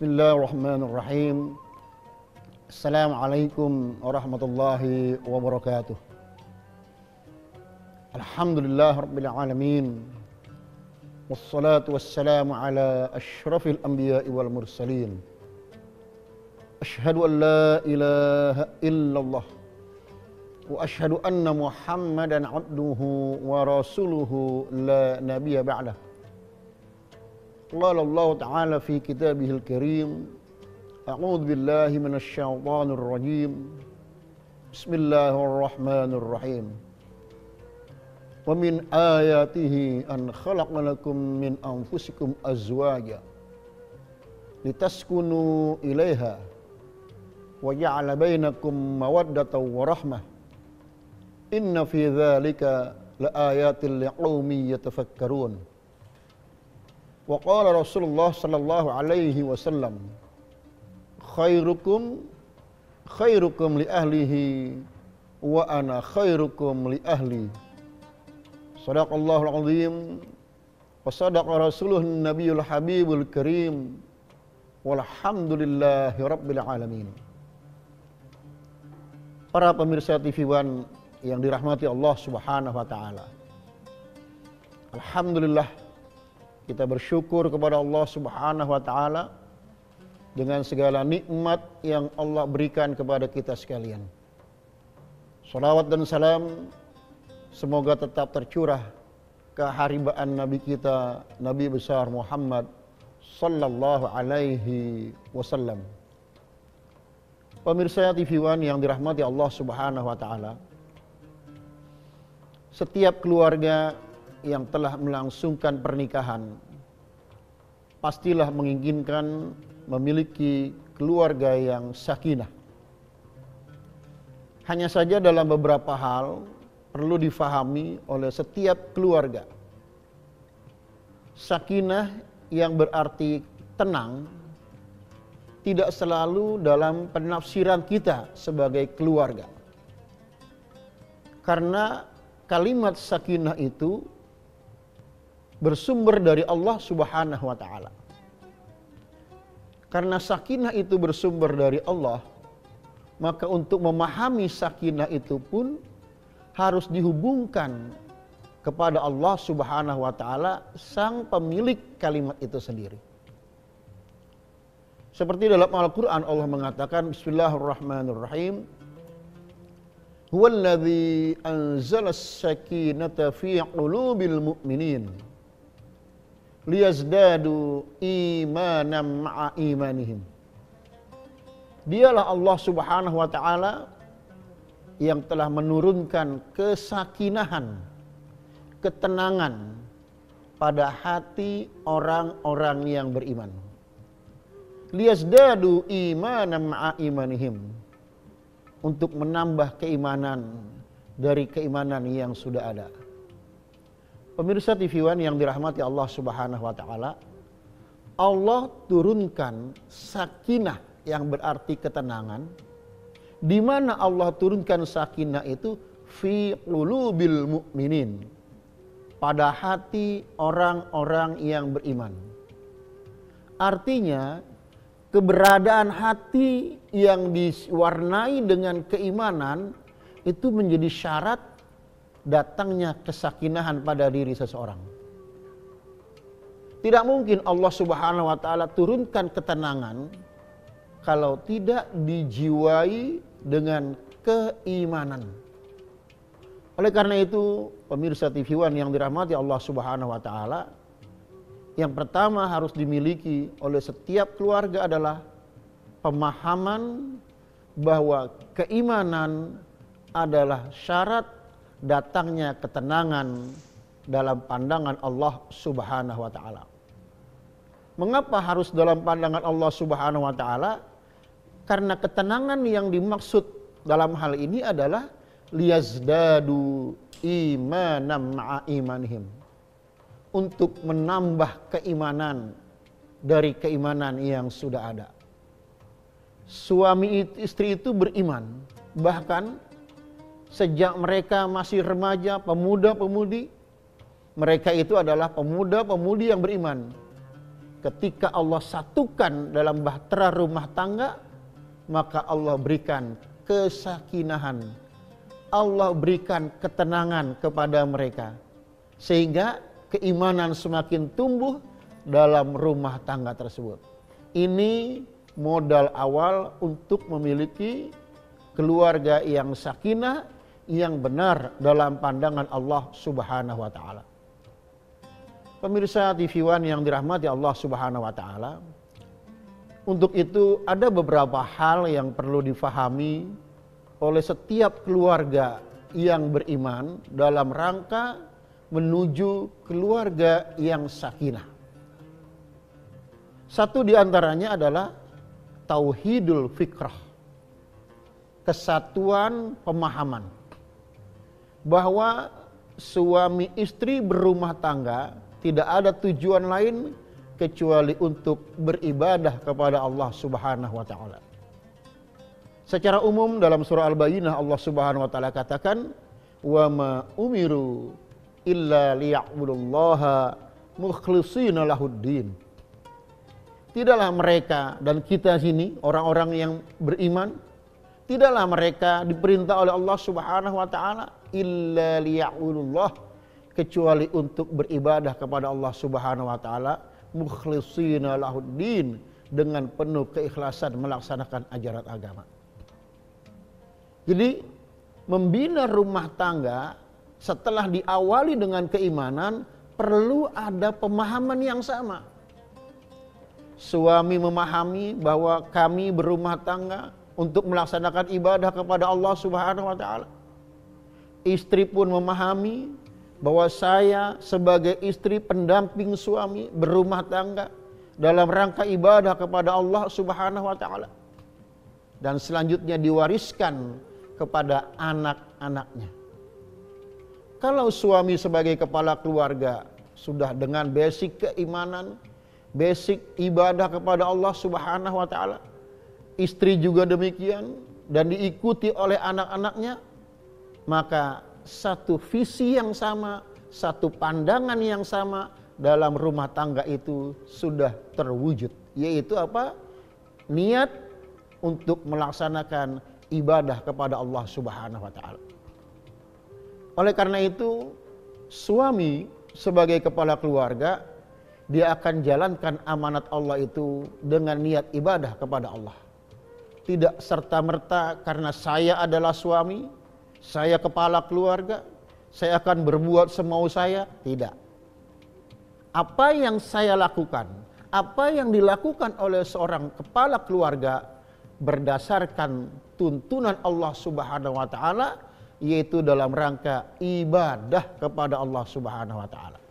Bismillahirrahmanirrahim. Assalamualaikum warahmatullahi wabarakatuh. Alhamdulillah rabbil alamin. Wassalatu wassalamu ala asyrafil anbiya'i wal mursalin. Asyhadu an la ilaha illallah wa asyhadu anna Muhammadan abduhu wa rasuluhu la nabiyya ba'dah. Qala Allah Ta'ala fi kitabihil karim. A'udzu billahi minasy syaithanir rajim. Bismillahirrahmanirrahim. Wa min ayatihi an khalaqa lakum min anfusikum azwaja litaskunu ilaiha wa ja'ala bainakum mawaddatan wa rahmah. Inna fi dzalika laayatin liqaumin yatafakkarun. Wa qala Rasulullah sallallahu alaihi wasallam, khairukum li ahlihi wa ana khairukum li ahli. Shadaqallahul azim wa sadaqa rasuluhun nabiyul habibul karim. Walhamdulillahi rabbil alamin. Para pemirsa TV One yang dirahmati Allah Subhanahu wa taala. Alhamdulillah, kita bersyukur kepada Allah Subhanahu wa taala dengan segala nikmat yang Allah berikan kepada kita sekalian. Shalawat dan salam semoga tetap tercurah keharibaan Nabi kita, Nabi besar Muhammad sallallahu alaihi wasallam. Pemirsa TV One yang dirahmati Allah Subhanahu wa taala. Setiap keluarga yang telah melangsungkan pernikahan pastilah menginginkan memiliki keluarga yang sakinah. Hanya saja dalam beberapa hal perlu difahami oleh setiap keluarga. Sakinah yang berarti tenang tidak selalu dalam penafsiran kita sebagai keluarga. Karena kalimat sakinah itu bersumber dari Allah Subhanahu wa taala. Karena sakinah itu bersumber dari Allah, maka untuk memahami sakinah itu pun harus dihubungkan kepada Allah Subhanahu wa taala, sang pemilik kalimat itu sendiri. Seperti dalam Al-Qur'an Allah mengatakan, Bismillahirrahmanirrahim. Huwallazi anzalas sakinata fi qulubil mu'minin liyazdadu imanan ma'a imanihim. Dialah Allah Subhanahu wa taala yang telah menurunkan kesakinahan, ketenangan pada hati orang-orang yang beriman. Liyazdadu imanan ma'a imanihim, untuk menambah keimanan dari keimanan yang sudah ada. Pemirsa TV One yang dirahmati Allah Subhanahu wa taala, Allah turunkan sakinah yang berarti ketenangan. Di mana Allah turunkan sakinah itu? Fi qulubil mu'minin, pada hati orang-orang yang beriman. Artinya keberadaan hati yang diwarnai dengan keimanan itu menjadi syarat datangnya kesakinahan pada diri seseorang. Tidak mungkin Allah Subhanahu wa taala turunkan ketenangan kalau tidak dijiwai dengan keimanan. Oleh karena itu, pemirsa TV One yang dirahmati Allah Subhanahu wa taala, yang pertama harus dimiliki oleh setiap keluarga adalah pemahaman bahwa keimanan adalah syarat datangnya ketenangan dalam pandangan Allah Subhanahu wa taala. Mengapa harus dalam pandangan Allah Subhanahu wa taala? Karena ketenangan yang dimaksud dalam hal ini adalah liyazdadu imanan ma'a imanihim, untuk menambah keimanan dari keimanan yang sudah ada. Suami istri itu beriman, bahkan sejak mereka masih remaja, pemuda-pemudi, mereka itu adalah pemuda-pemudi yang beriman. ketika Allah satukan dalam bahtera rumah tangga, maka Allah berikan kesakinahan, Allah berikan ketenangan kepada mereka, sehingga keimanan semakin tumbuh dalam rumah tangga tersebut. Ini modal awal untuk memiliki keluarga yang sakinah, yang benar dalam pandangan Allah Subhanahu wa taala. Pemirsa TV One yang dirahmati Allah Subhanahu wa taala, untuk itu ada beberapa hal yang perlu difahami oleh setiap keluarga yang beriman dalam rangka menuju keluarga yang sakinah. Satu di antaranya adalah tauhidul fikrah, kesatuan pemahaman, bahwa suami istri berumah tangga tidak ada tujuan lain kecuali untuk beribadah kepada Allah Subhanahu wa taala. Secara umum dalam surah Al-Bayyinah Allah Subhanahu wa taala katakan, "Wa ma umiru illa liya'budullaha mukhlishina lahuddin." Tidaklah mereka dan kita sini orang-orang yang beriman, tidaklah mereka diperintah oleh Allah Subhanahu wa taala illa liya'budullah, kecuali untuk beribadah kepada Allah Subhanahu wa taala mukhlishina lahuddin, dengan penuh keikhlasan melaksanakan ajaran agama. Jadi membina rumah tangga setelah diawali dengan keimanan perlu ada pemahaman yang sama. Suami memahami bahwa kami berumah tangga untuk melaksanakan ibadah kepada Allah Subhanahu wa taala. Istri pun memahami bahwa saya sebagai istri pendamping suami berumah tangga dalam rangka ibadah kepada Allah Subhanahu wa taala. Dan selanjutnya diwariskan kepada anak-anaknya. Kalau suami sebagai kepala keluarga sudah dengan basic keimanan, basic ibadah kepada Allah Subhanahu wa taala, istri juga demikian dan diikuti oleh anak-anaknya, maka satu visi yang sama, satu pandangan yang sama dalam rumah tangga itu sudah terwujud, yaitu apa? Niat untuk melaksanakan ibadah kepada Allah Subhanahu wa taala. Oleh karena itu, suami sebagai kepala keluarga, dia akan jalankan amanat Allah itu dengan niat ibadah kepada Allah. Tidak serta-merta karena saya adalah suami, saya kepala keluarga, saya akan berbuat semau saya. Tidak. Apa yang saya lakukan, apa yang dilakukan oleh seorang kepala keluarga berdasarkan tuntunan Allah Subhanahu wa taala, yaitu dalam rangka ibadah kepada Allah Subhanahu wa taala.